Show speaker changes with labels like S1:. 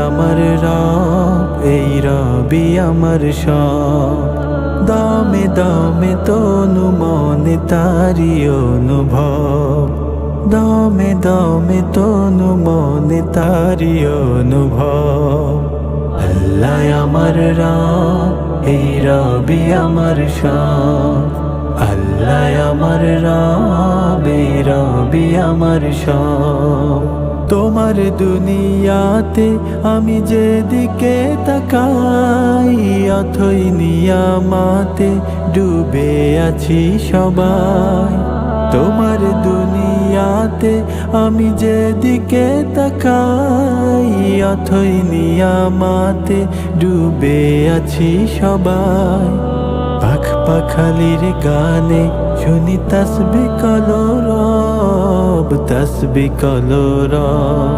S1: আমার রব, এই রবি আমার সব। দমে দমে তনু মনে তারি অনুভব, দমে দমে তনু মনে তারি অনুভব। আল্লাহ আমার রব, এই রবি আমার সব। আল্লাহ আমার রব, এই রবি আমার সব। তোমার দুনিয়াতে আমি যেদিকে তাকাই, অথই নিয়ামাতে ডুবে আছি সবাই। তোমার দুনিয়াতে আমি যেদিকে তাকাই, অথই নিয়ামাতে ডুবে আছি সবাই। পাখ পাখালির গানে শুনি তাসবিহ কলো রব, তাসবিহ কলো রব।